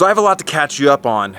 So I have a lot to catch you up on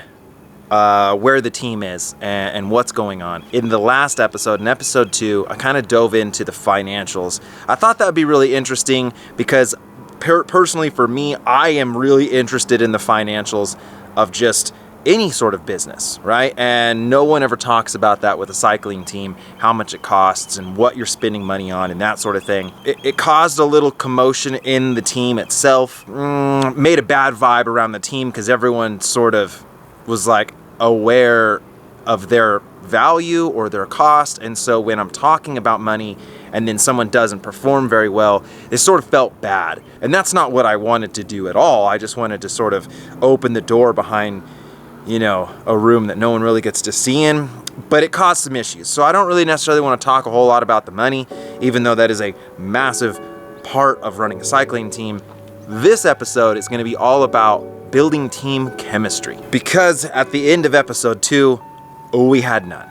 where the team is and what's going on. In the last episode, in episode 2, I kind of dove into the financials. I thought that would be really interesting because personally for me, I am really interested in the financials of just any sort of business, right? And no one ever talks about that with a cycling team, how much it costs and what you're spending money on and that sort of thing. It caused a little commotion in the team itself, made a bad vibe around the team because everyone sort of was like aware of their value or their cost. And so when I'm talking about money and then someone doesn't perform very well, it sort of felt bad. And that's not what I wanted to do at all. I just wanted to sort of open the door behind, you know, a room that no one really gets to see in, but it caused some issues. So I don't really necessarily want to talk a whole lot about the money, even though that is a massive part of running a cycling team. This episode is going to be all about building team chemistry, because at the end of episode 2, we had none.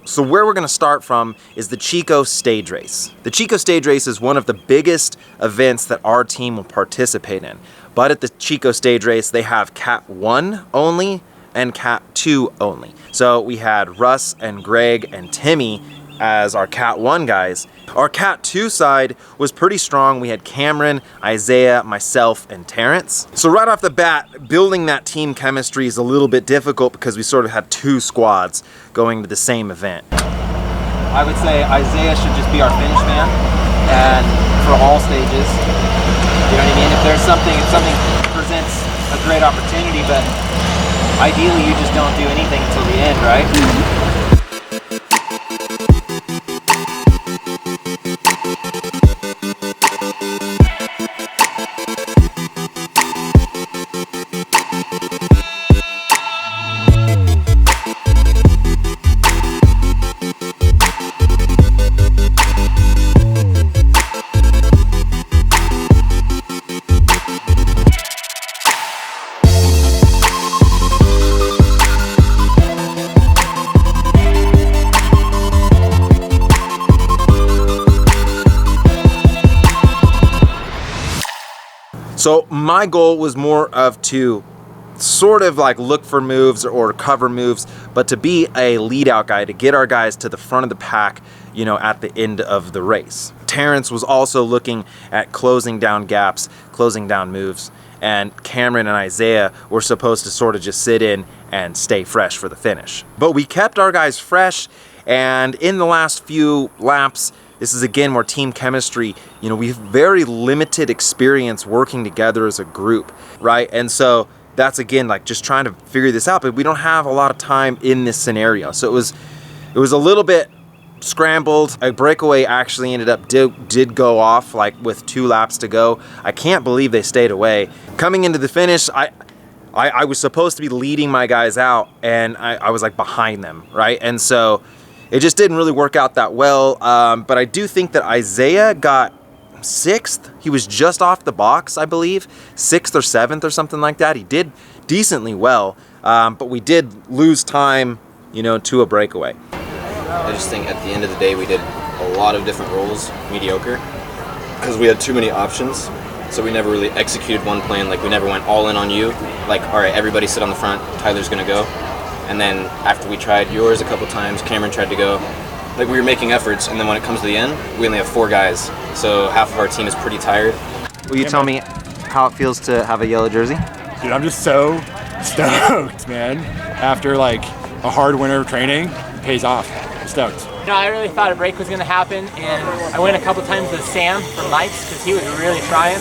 So where we're going to start from is the Chico stage race. The Chico stage race is one of the biggest events that our team will participate in. But at the Chico stage race, they have Cat 1 only and Cat 2 only. So we had Russ and Greg and Timmy as our Cat 1 guys. Our Cat 2 side was pretty strong. We had Cameron, Isaiah, myself, and Terrence. So right off the bat, building that team chemistry is a little bit difficult because we sort of had 2 squads going to the same event. I would say Isaiah should just be our finish man, and for all stages. You know what I mean? If something presents a great opportunity, but ideally you just don't do anything until the end, right? So my goal was more of to sort of like look for moves or cover moves, but to be a lead out guy, to get our guys to the front of the pack, you know, at the end of the race. Terrence was also looking at closing down gaps, closing down moves, and Cameron and Isaiah were supposed to sort of just sit in and stay fresh for the finish. But we kept our guys fresh, and in the last few laps, this is again where team chemistry, you know, we have very limited experience working together as a group, right? And so that's again like just trying to figure this out, but we don't have a lot of time in this scenario. So it was a little bit scrambled. A breakaway actually ended up did go off like with 2 laps to go. I can't believe they stayed away. Coming into the finish, I was supposed to be leading my guys out, and I was like behind them, right? And so it just didn't really work out that well, but I do think that Isaiah got 6th. He was just off the box, I believe, 6th or 7th or something like that. He did decently well, but we did lose time, you know, to a breakaway. I just think at the end of the day we did a lot of different roles mediocre because we had too many options, so we never really executed one plan. Like we never went all in on you, like all right, everybody sit on the front, Tyler's gonna go. And then after we tried yours a couple times, Cameron tried to go. Like we were making efforts, and then when it comes to the end, we only have 4 guys. So half of our team is pretty tired. Will you tell me how it feels to have a yellow jersey? Dude, I'm just so stoked, man. After like a hard winter of training, it pays off. I'm stoked. You know, I really thought a break was going to happen, and I went a couple times with Sam from Mike's because he was really trying,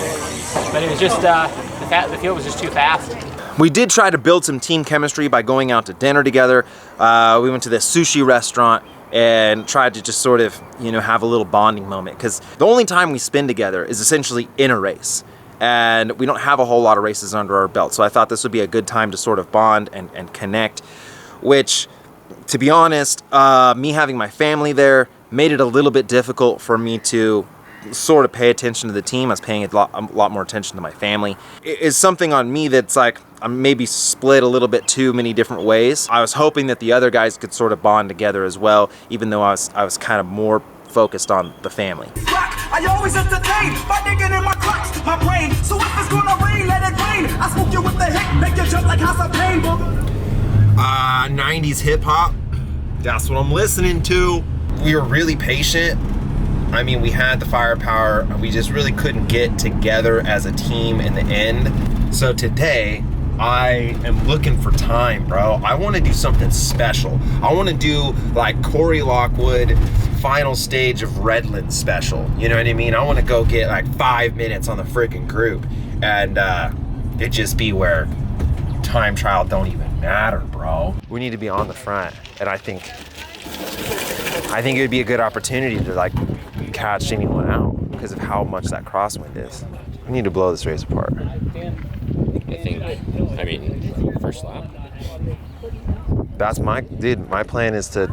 but it was just, the field was just too fast. We did try to build some team chemistry by going out to dinner together. We went to this sushi restaurant and tried to just sort of, you know, have a little bonding moment, because the only time we spend together is essentially in a race, and we don't have a whole lot of races under our belt. So I thought this would be a good time to sort of bond and connect, which, to be honest, me having my family there made it a little bit difficult for me to sort of pay attention to the team. I was paying a lot more attention to my family. It's something on me that's like, I'm maybe split a little bit too many different ways. I was hoping that the other guys could sort of bond together as well, even though I was kind of more focused on the family. I always entertain by digging in my cracks, my brain. So if it's gonna rain, let it rain. I smoke you with the hit, make you jump like House of Pain. 90s hip hop. That's what I'm listening to. We were really patient. I mean, we had the firepower. We just really couldn't get together as a team in the end. So today, I am looking for time, bro. I want to do something special. I want to do like Corey Lockwood final stage of Redland special. You know what I mean? I want to go get like 5 minutes on the freaking group, and it just be where time trial don't even matter, bro. We need to be on the front, and I think it would be a good opportunity to like catch anyone out because of how much that crosswind is. We need to blow this race apart. I mean, first lap. That's my plan is to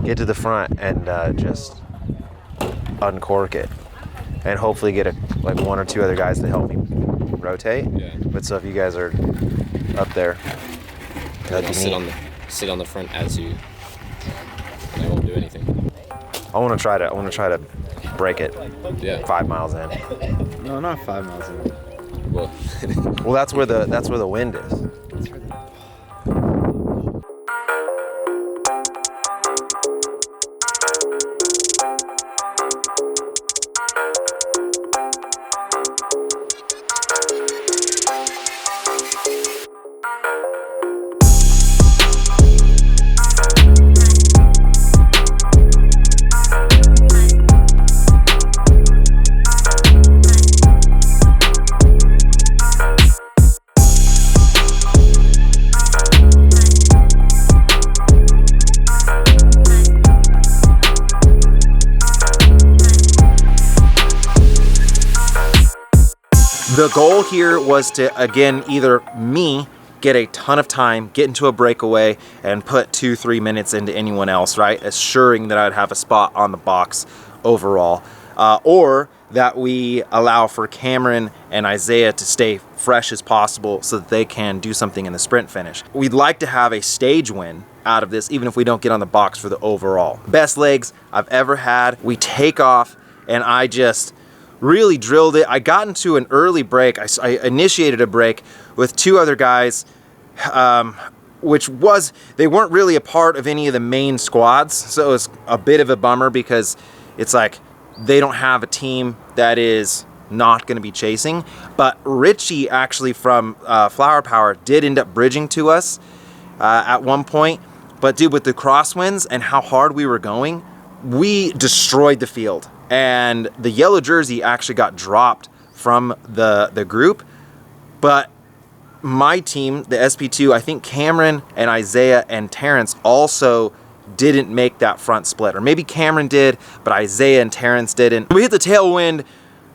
get to the front and just uncork it, and hopefully get like 1 or 2 other guys to help me rotate. Yeah. But so if you guys are up there, that'd be neat. Sit on the front as you. And I won't do anything. I want to try to break it. Yeah. 5 miles in. No, not 5 miles in. Well, well, that's where the wind is. The goal here was to, again, either me get a ton of time, get into a breakaway, and put 2-3 minutes into anyone else, right? Assuring that I'd have a spot on the box overall. Or that we allow for Cameron and Isaiah to stay fresh as possible so that they can do something in the sprint finish. We'd like to have a stage win out of this, even if we don't get on the box for the overall. Best legs I've ever had. We take off, and I just really drilled it. I got into an early break. I initiated a break with 2 other guys, they weren't really a part of any of the main squads. So it was a bit of a bummer because it's like they don't have a team that is not going to be chasing. But Richie actually from Flower Power did end up bridging to us at one point. But dude, with the crosswinds and how hard we were going, we destroyed the field. And the yellow jersey actually got dropped from the group. But my team, the SP2, I think Cameron and Isaiah and Terrence also didn't make that front split. Or maybe Cameron did, but Isaiah and Terrence didn't. We hit the tailwind.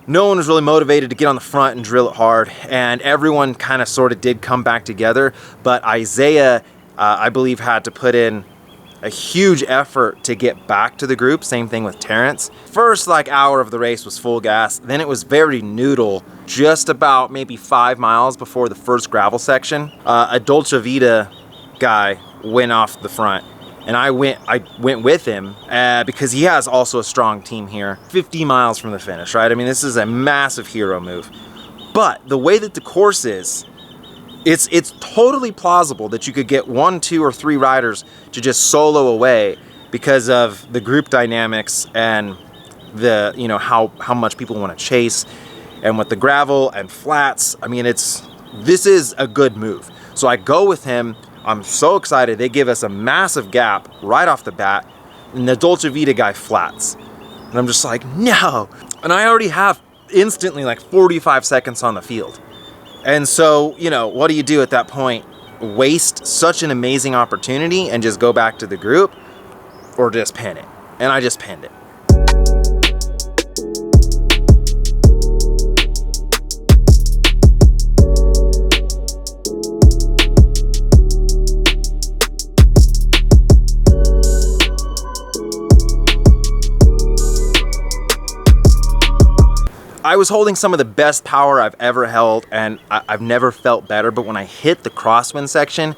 No one was really motivated to get on the front and drill it hard. And everyone kind of sort of did come back together. But Isaiah, I believe, had to put in a huge effort to get back to the group. Same thing with Terrence. First like hour of the race was full gas. Then it was very noodle, just about maybe 5 miles before the first gravel section. A Dolce Vita guy went off the front, and I went with him because he has also a strong team here. 50 miles from the finish, right? I mean, this is a massive hero move. But the way that the course is, it's totally plausible that you could get 1, 2, or 3 riders to just solo away because of the group dynamics and the, you know, how much people want to chase. And with the gravel and flats, I mean, this is a good move. So I go with him. I'm so excited. They give us a massive gap right off the bat, and the Dolce Vita guy flats. And I'm just like, no. And I already have instantly like 45 seconds on the field. And so, you know, what do you do at that point? Waste such an amazing opportunity and just go back to the group, or just pin it? And I just pinned it. I was holding some of the best power I've ever held, and I've never felt better, but when I hit the crosswind section,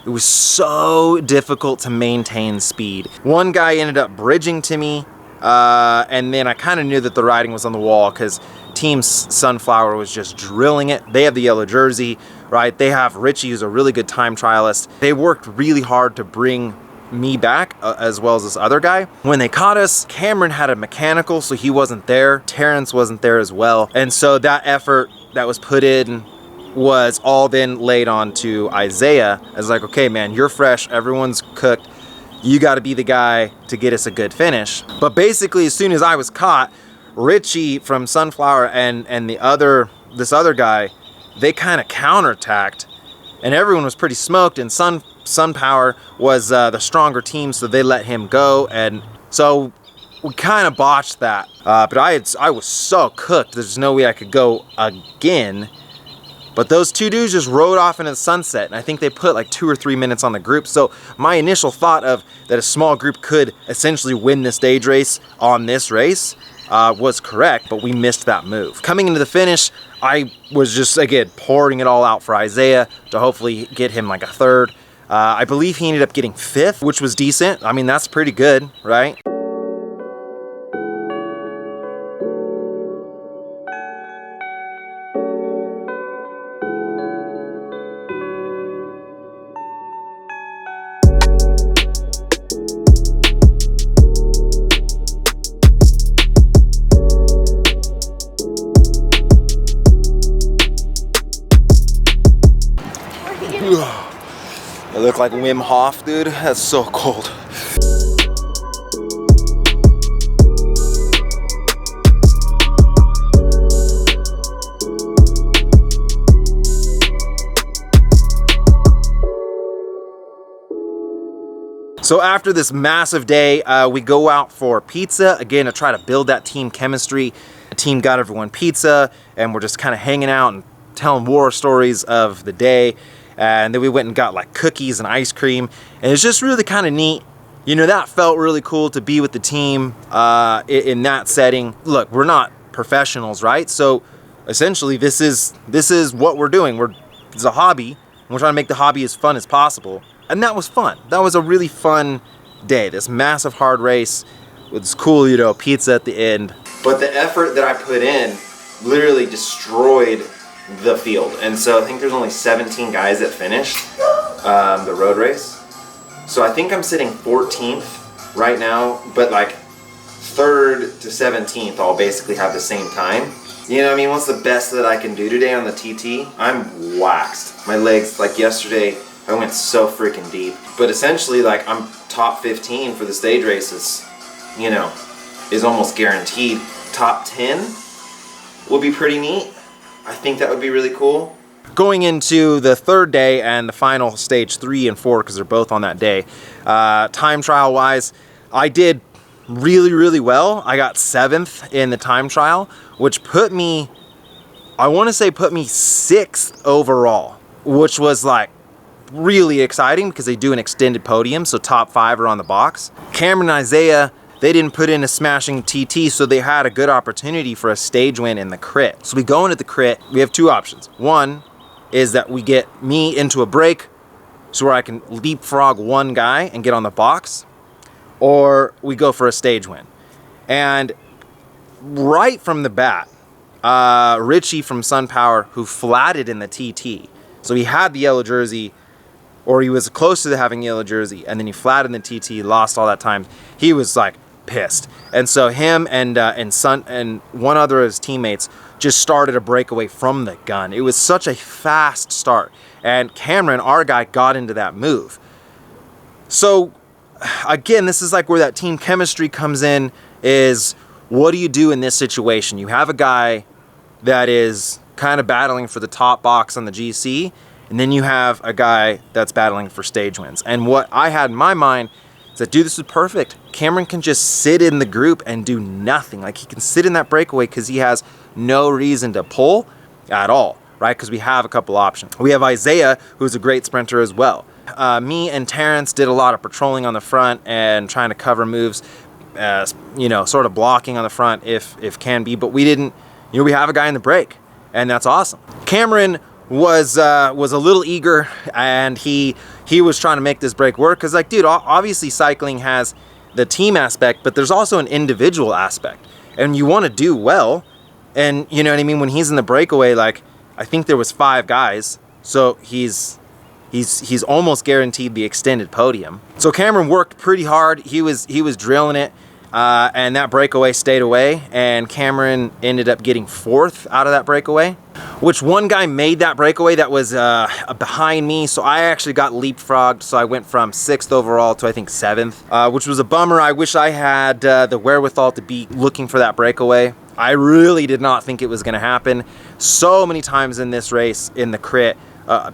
it was so difficult to maintain speed. One guy ended up bridging to me, and then I kind of knew that the writing was on the wall because Team Sunflower was just drilling it. They have the yellow jersey, right? They have Richie, who's a really good time trialist. They worked really hard to bring me back, as well as this other guy. When they caught us, Cameron had a mechanical, so he wasn't there. Terrence wasn't there as well. And so that effort that was put in was all then laid on to Isaiah. I was like, okay, man, you're fresh. Everyone's cooked. You got to be the guy to get us a good finish. But basically, as soon as I was caught, Richie from Sunflower and this other guy, they kind of counterattacked, and everyone was pretty smoked. And Sunpower was the stronger team, so they let him go, and so we kind of botched that. But I was so cooked. There's no way I could go again. But those two dudes just rode off into the sunset, and I think they put like 2 or 3 minutes on the group. So my initial thought of that a small group could essentially win the stage race on this race was correct, but we missed that move. Coming into the finish, I was just, again, pouring it all out for Isaiah to hopefully get him like a third. I believe he ended up getting 5th, which was decent. I mean, that's pretty good, right? I look like Wim Hof, dude. That's so cold. So after this massive day, we go out for pizza, again, to try to build that team chemistry. The team got everyone pizza, and we're just kind of hanging out and telling war stories of the day. And then we went and got like cookies and ice cream, and it's just really kind of neat. You know, that felt really cool to be with the team in that setting. Look, we're not professionals, right? So essentially this is what we're doing. It's a hobby, and we're trying to make the hobby as fun as possible. And that was fun. That was a really fun day. This massive hard race with this cool, you know, pizza at the end. But the effort that I put in literally destroyed the field. And so I think there's only 17 guys that finished the road race. So I think I'm sitting 14th right now, but like 3rd to 17th all basically have the same time. You know what I mean? What's the best that I can do today on the TT? I'm waxed. My legs, like yesterday, I went so freaking deep. But essentially, like, I'm top 15 for the stage races, you know, is almost guaranteed. Top 10 will be pretty neat. I think that would be really cool. Going into the third day and the final stage 3 and 4, because they're both on that day, time trial wise, I did really, really well. I got 7th in the time trial, which put me, I want to say put me 6th overall, which was like really exciting because they do an extended podium, so top 5 are on the box. Cameron and Isaiah, they didn't put in a smashing TT, so they had a good opportunity for a stage win in the crit. So we go into the crit, we have 2 options. One is that we get me into a break, so where I can leapfrog one guy and get on the box, or we go for a stage win. And right from the bat, Richie from Sunpower, who flatted in the TT, so he had the yellow jersey, or he was close to having yellow jersey, and then he flattened the TT, lost all that time. He was like pissed, and so him and one other of his teammates just started a breakaway from the gun. It was such a fast start, and Cameron, our guy, got into that move. So again, this is like where that team chemistry comes in. Is what do you do in this situation? You have a guy that is kind of battling for the top box on the GC, and then you have a guy that's battling for stage wins. And what I had in my mind is that, dude, this is perfect. Cameron can just sit in the group and do nothing. Like, he can sit in that breakaway because he has no reason to pull at all, right? Because we have a couple options. We have Isaiah, who's a great sprinter as well. Me and Terrence did a lot of patrolling on the front and trying to cover moves, you know, sort of blocking on the front if can be, but we didn't, you know, we have a guy in the break, and that's awesome. Cameron was a little eager, and he was trying to make this break work, because like, dude, obviously cycling has the team aspect, but there's also an individual aspect, and you want to do well. And you know what I mean, when he's in the breakaway, like, I think there was 5 guys, so he's almost guaranteed the extended podium. So Cameron worked pretty hard. He was drilling it, and that breakaway stayed away, and Cameron ended up getting 4th out of that breakaway, which one guy made that breakaway that was behind me, so I actually got leapfrogged, so I went from 6th overall to I think 7th, which was a bummer. I wish I had the wherewithal to be looking for that breakaway. I really did not think it was going to happen. So many times in this race, in the crit,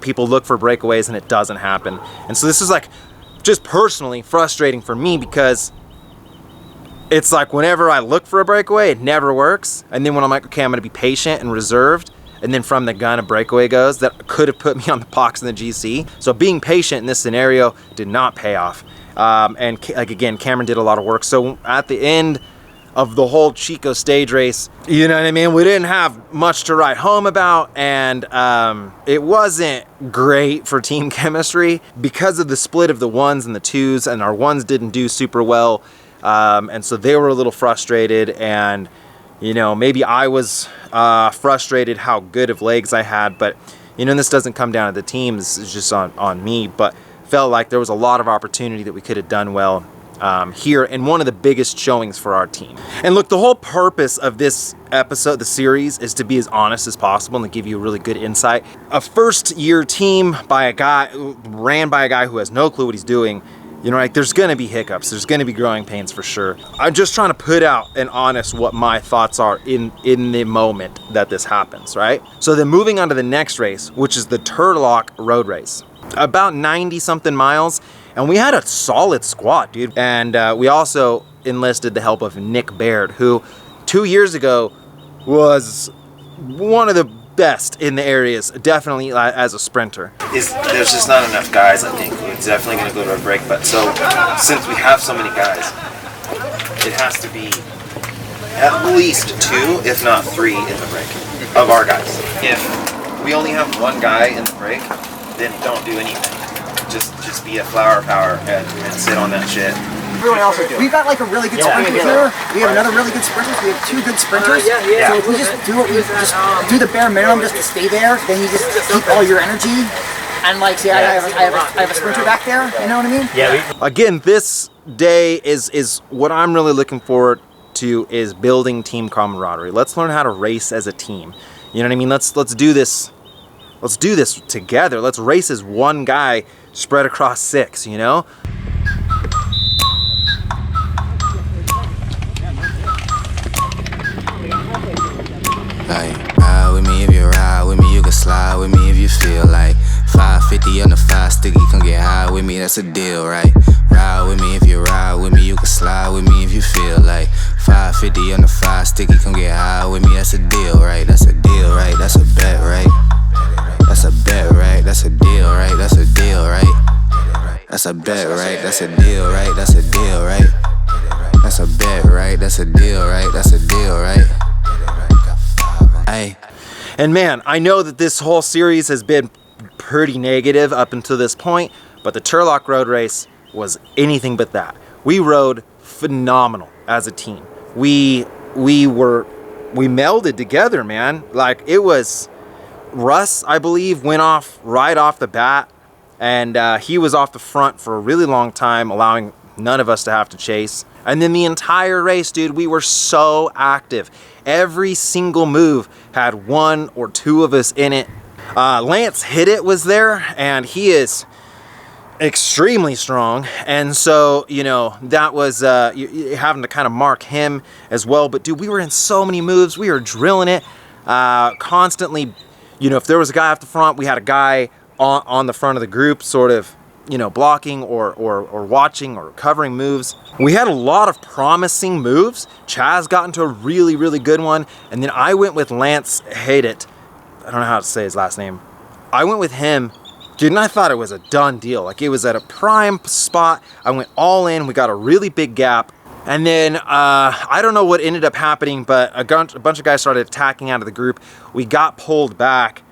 people look for breakaways and it doesn't happen. And so this is like just personally frustrating for me, because it's like whenever I look for a breakaway, it never works. And then when I'm like, okay, I'm going to be patient and reserved, and then from the gun a breakaway goes that could have put me on the box in the GC. So being patient in this scenario did not pay off. And like, again, Cameron did a lot of work. So at the end of the whole Chico stage race, you know what I mean, we didn't have much to write home about, and it wasn't great for team chemistry because of the split of the 1s and the 2s, and our 1s didn't do super well, and so they were a little frustrated, and you know, maybe I was frustrated how good of legs I had, but you know, this doesn't come down to the team, this is just on me, but felt like there was a lot of opportunity that we could have done well here, and one of the biggest showings for our team. And look, the whole purpose of this episode, the series, is to be as honest as possible and to give you a really good insight. A first-year team by a guy, ran by a guy who has no clue what he's doing, you know, like, there's gonna be hiccups, there's gonna be growing pains for sure. I'm just trying to put out and honest what my thoughts are in the moment that this happens, right? So then moving on to the next race, which is the Turlock road race. About 90-something miles, and we had a solid squad, dude. And we also enlisted the help of Nick Baird, who 2 years ago was one of the best in the areas, definitely as a sprinter. There's just not enough guys, I think. We're definitely going to go to a break, but so since we have so many guys, it has to be at least 2, if not 3 in the break of our guys. If we only have 1 guy in the break, then don't do anything. Just be a flower power and sit on that shit. Everyone else will do it. We've got like a really good sprinter here. We have another really good sprinter. We have 2 good sprinters. So if we just do the bare minimum just to stay there, then you just keep all your energy. And like, see, I have a sprinter back there. You know what I mean? Yeah. Again, this day is what I'm really looking forward to, is building team camaraderie. Let's learn how to race as a team. You know what I mean? Let's do this. Let's do this together. Let's race as one guy spread across 6, you know? Like, ride with me if you ride with me, you can slide with me if you feel like 550 on the 5 sticky, come get high with me, that's a deal, right? Ride with me if you ride with me, you can slide with me if you feel like 550 on the 5 sticky, come get high with me, that's a deal, right? That's a deal, right? That's a bet, right? That's a bet, right? That's a deal, right? That's a deal, right? That's a bet, right? That's a deal, right? That's a deal, right? That's a bet, right? That's a deal, right? That's a deal, right? Ay. And man, I know that this whole series has been pretty negative up until this point, but the Turlock road race was anything but that. We rode phenomenal as a team. We melded together, man. Like, it was Russ, I believe, went off right off the bat, and he was off the front for a really long time, allowing none of us to have to chase. And then the entire race, dude, we were so active. Every single move had 1 or 2 of us in it. Lance Hit It was there, and he is extremely strong, and so, you know, that was having to kind of mark him as well. But dude, we were in so many moves, we were drilling it constantly. You know, if there was a guy up the front, we had a guy on the front of the group, sort of, you know, blocking or watching or covering moves. We had a lot of promising moves. Chaz got into a really, really good one, and then I went with Lance Hate It. I don't know how to say his last name. I went with him, dude, and I thought it was a done deal. Like, it was at a prime spot. I went all in. We got a really big gap. And then I don't know what ended up happening, but a bunch of guys started attacking out of the group. We got pulled back,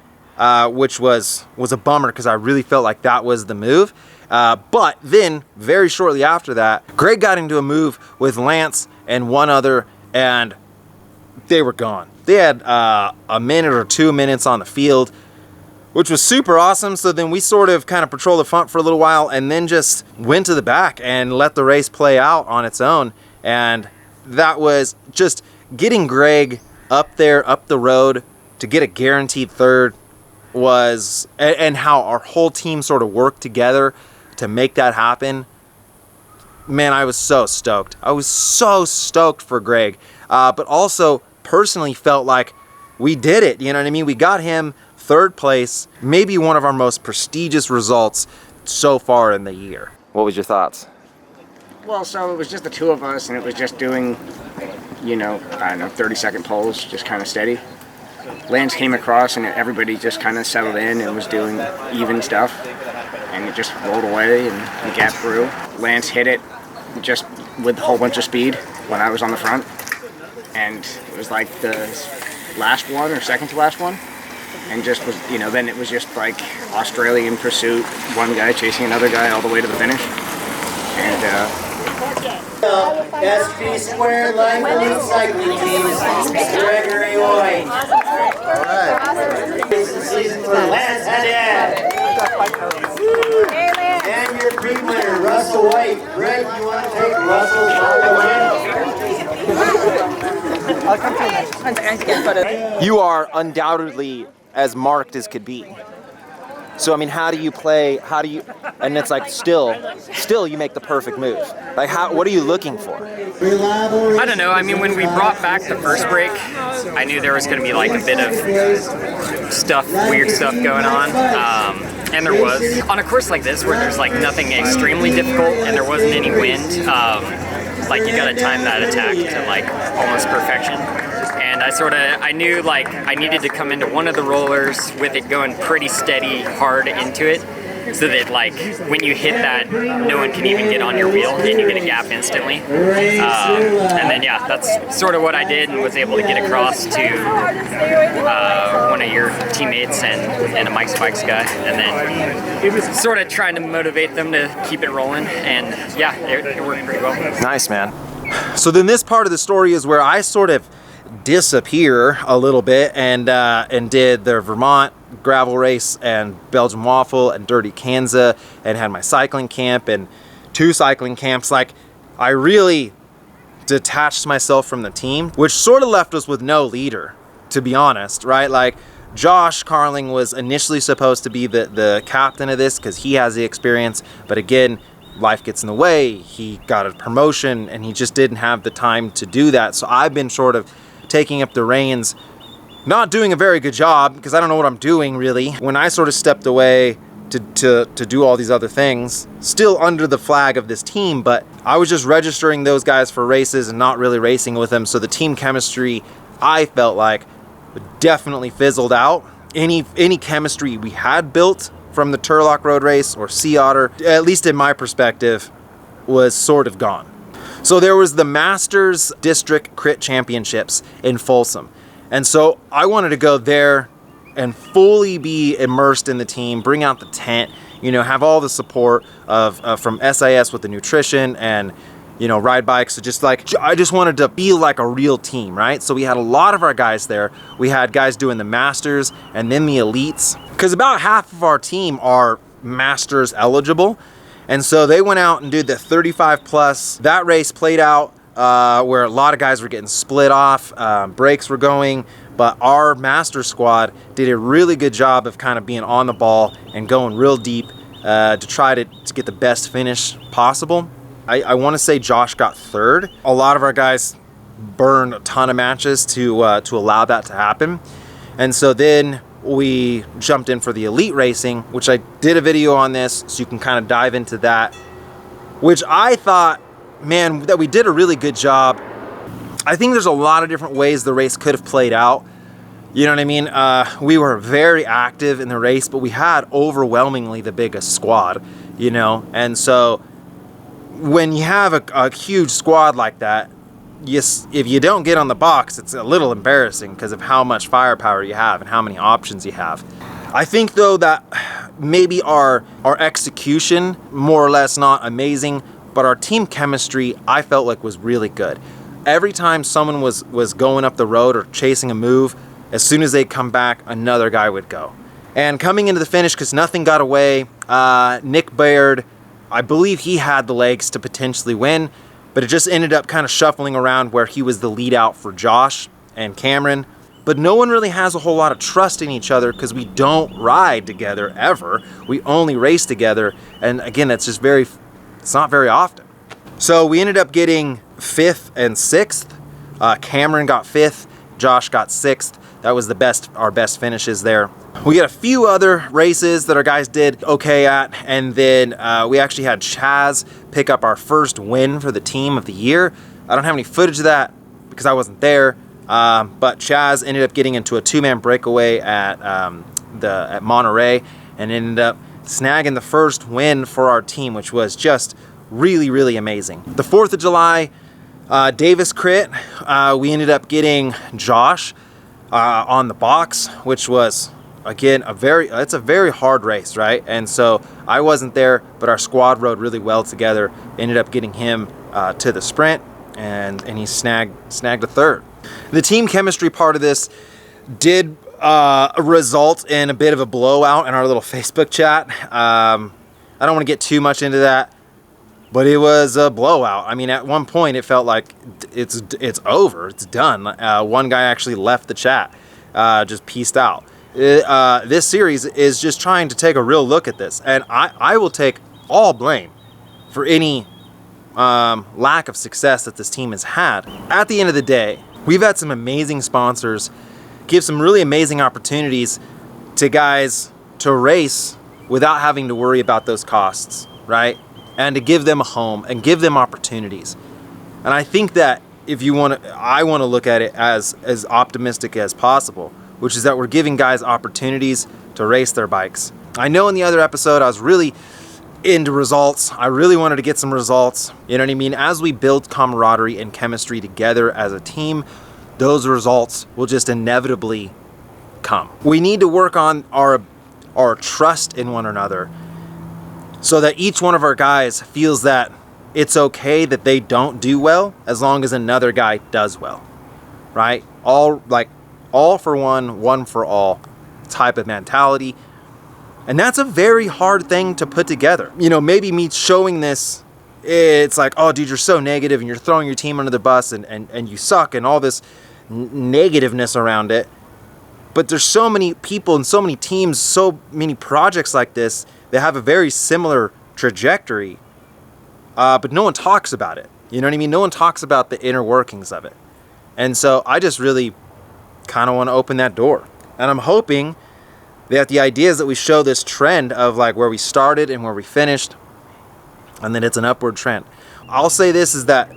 which was a bummer because I really felt like that was the move. But then very shortly after that, Greg got into a move with Lance and one other, and they were gone. They had a minute or 2 minutes on the field, which was super awesome. So then we sort of kind of patrolled the front for a little while and then just went to the back and let the race play out on its own. And that was just getting Greg up there, up the road to get a guaranteed third was, and how our whole team sort of worked together to make that happen. Man, I was so stoked. I was so stoked for Greg, but also personally felt like we did it. You know what I mean? We got him third place, maybe one of our most prestigious results so far in the year. What was your thoughts? Well, so it was just the two of us, and it was just doing, you know, I don't know, 30-second poles, just kind of steady. Lance came across, and everybody just kind of settled in and was doing even stuff, and it just rolled away, and we got through. Lance hit it just with a whole bunch of speed when I was on the front, and it was like the last one or second to last one. And just was, you know, then it was just like Australian pursuit, one guy chasing another guy all the way to the finish. And SP Square Langland Cycling Team, Gregory White. Alright. This is the season for Lance Haddad. And your cream winner, Russell White. Greg, you want to take Russell's win? You are undoubtedly as marked as could be. So I mean, how do you play? And it's like still you make the perfect move. Like what are you looking for? I don't know. I mean, when we brought back the first break, I knew there was going to be like a bit of weird stuff going on. And there was. On a course like this where there's like nothing extremely difficult and there wasn't any wind, like you gotta time that attack to like almost perfection. And I knew like I needed to come into one of the rollers with it going pretty steady, hard into it, so that like when you hit that, no one can even get on your wheel and you get a gap instantly. And then yeah, that's sort of what I did and was able to get across to one of your teammates and a Mike's Bikes guy, and then it was sort of trying to motivate them to keep it rolling, and yeah, it worked pretty well. Nice, man. So then this part of the story is where I sort of disappear a little bit and did the Vermont gravel race and Belgian waffle and Dirty Kanza and had my cycling camp and 2 cycling camps. Like I really detached myself from the team, which sort of left us with no leader, to be honest, right? Like Josh Carling was initially supposed to be the captain of this because he has the experience, but again, life gets in the way. He got a promotion and he just didn't have the time to do that. So I've been sort of taking up the reins, not doing a very good job because I don't know what I'm doing really. When I sort of stepped away to do all these other things, still under the flag of this team, but I was just registering those guys for races and not really racing with them. So the team chemistry, I felt like, definitely fizzled out. Any chemistry we had built from the Turlock road race or Sea Otter, at least in my perspective, was sort of gone. So there was the Masters District Crit Championships in Folsom. And so I wanted to go there and fully be immersed in the team, bring out the tent, you know, have all the support of from SIS with the nutrition and, you know, ride bikes. So just like, I just wanted to feel like a real team, right? So we had a lot of our guys there. We had guys doing the Masters and then the Elites, because about half of our team are Masters eligible. And so they went out and did the 35 plus. That race played out where a lot of guys were getting split off, breaks were going, but our master squad did a really good job of kind of being on the ball and going real deep to try to get the best finish possible. I want to say Josh got third. A lot of our guys burned a ton of matches to allow that to happen. And so then we jumped in for the elite racing, which I did a video on this, so you can kind of dive into that, which I thought, man, that we did a really good job. I think there's a lot of different ways the race could have played out. You know what I mean? We were very active in the race, but we had overwhelmingly the biggest squad, you know? And so when you have a huge squad like that, if you don't get on the box, it's a little embarrassing because of how much firepower you have and how many options you have. I think though that maybe our execution, more or less not amazing, but our team chemistry I felt like was really good. Every time someone was going up the road or chasing a move, as soon as they come back, another guy would go. And coming into the finish, because nothing got away, Nick Baird, I believe he had the legs to potentially win, but it just ended up kind of shuffling around where he was the lead out for Josh and Cameron. But no one really has a whole lot of trust in each other because we don't ride together ever. We only race together. And again, it's not very often. So we ended up getting 5th and 6th. Cameron got 5th, Josh got 6th. That was our best finishes there. We got a few other races that our guys did okay at, and then we actually had Chaz pick up our first win for the team of the year. I don't have any footage of that because I wasn't there, but Chaz ended up getting into a 2-man breakaway at Monterey and ended up snagging the first win for our team, which was just really, really amazing. The 4th of July, Davis Crit, we ended up getting Josh on the box, which was, again, it's a very hard race, right? And so I wasn't there, but our squad rode really well together. Ended up getting him to the sprint, and he snagged a 3rd. The team chemistry part of this did result in a bit of a blowout in our little Facebook chat. I don't want to get too much into that, but it was a blowout. I mean, at one point it felt like it's over, it's done. One guy actually left the chat, just peaced out. This series is just trying to take a real look at this, and I will take all blame for any lack of success that this team has had. At the end of the day, we've had some amazing sponsors give some really amazing opportunities to guys to race without having to worry about those costs, right? And to give them a home and give them opportunities. And I think that I want to look at it as optimistic as possible, which is that we're giving guys opportunities to race their bikes. I know in the other episode I was really into results. I really wanted to get some results. You know what I mean? As we build camaraderie and chemistry together as a team, those results will just inevitably come. We need to work on our trust in one another so that each one of our guys feels that it's okay that they don't do well as long as another guy does well, right? All for one for all type of mentality. And that's a very hard thing to put together. You know, maybe me showing this, it's like, oh dude, you're so negative and you're throwing your team under the bus and you suck and all this negativeness around it. But there's so many people and so many teams, so many projects like this that have a very similar trajectory, but no one talks about it. You know what I mean? No one talks about the inner workings of it. And so I just really kind of want to open that door. And I'm hoping that the idea is that we show this trend of like where we started and where we finished, and then it's an upward trend. I'll say this is that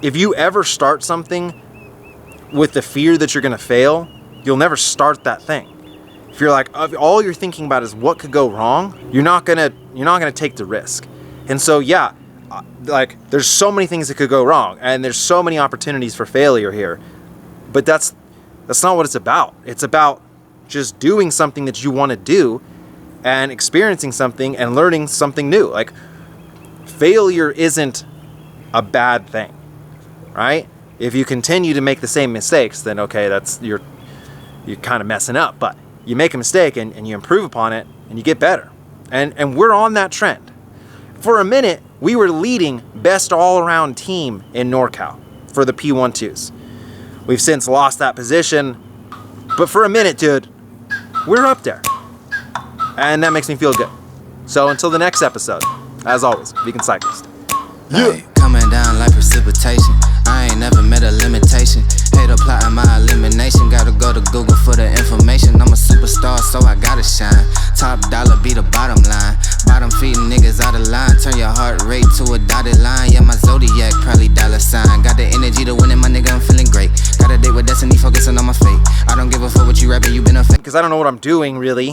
if you ever start something with the fear that you're going to fail, you'll never start that thing. If you're like, all you're thinking about is what could go wrong, you're not gonna take the risk. And so yeah, like there's so many things that could go wrong, and there's so many opportunities for failure here. But that's not what it's about. It's about just doing something that you want to do and experiencing something and learning something new. Like failure isn't a bad thing, right? If you continue to make the same mistakes, then okay, you're kind of messing up. But you make a mistake and you improve upon it and you get better. And we're on that trend. For a minute, we were leading best all-around team in NorCal for the P12s. We've since lost that position, but for a minute, dude, we're up there. And that makes me feel good. So until the next episode, as always, Vegan Cyclist. Yeah. Coming down like precipitation. I ain't never met a limitation. Hater plotting my elimination. Gotta go to Google for the information. I'm a superstar, so I gotta shine. Top dollar be the bottom line. Bottom feeding niggas out of line. Turn your heart rate to a dotted line. Yeah, my zodiac probably $sign. Got the energy to win it, my nigga, I'm feeling great. Got a date with destiny, focusing on my fate. I don't give a fuck what you rapping, you been a fake. Because I don't know what I'm doing really.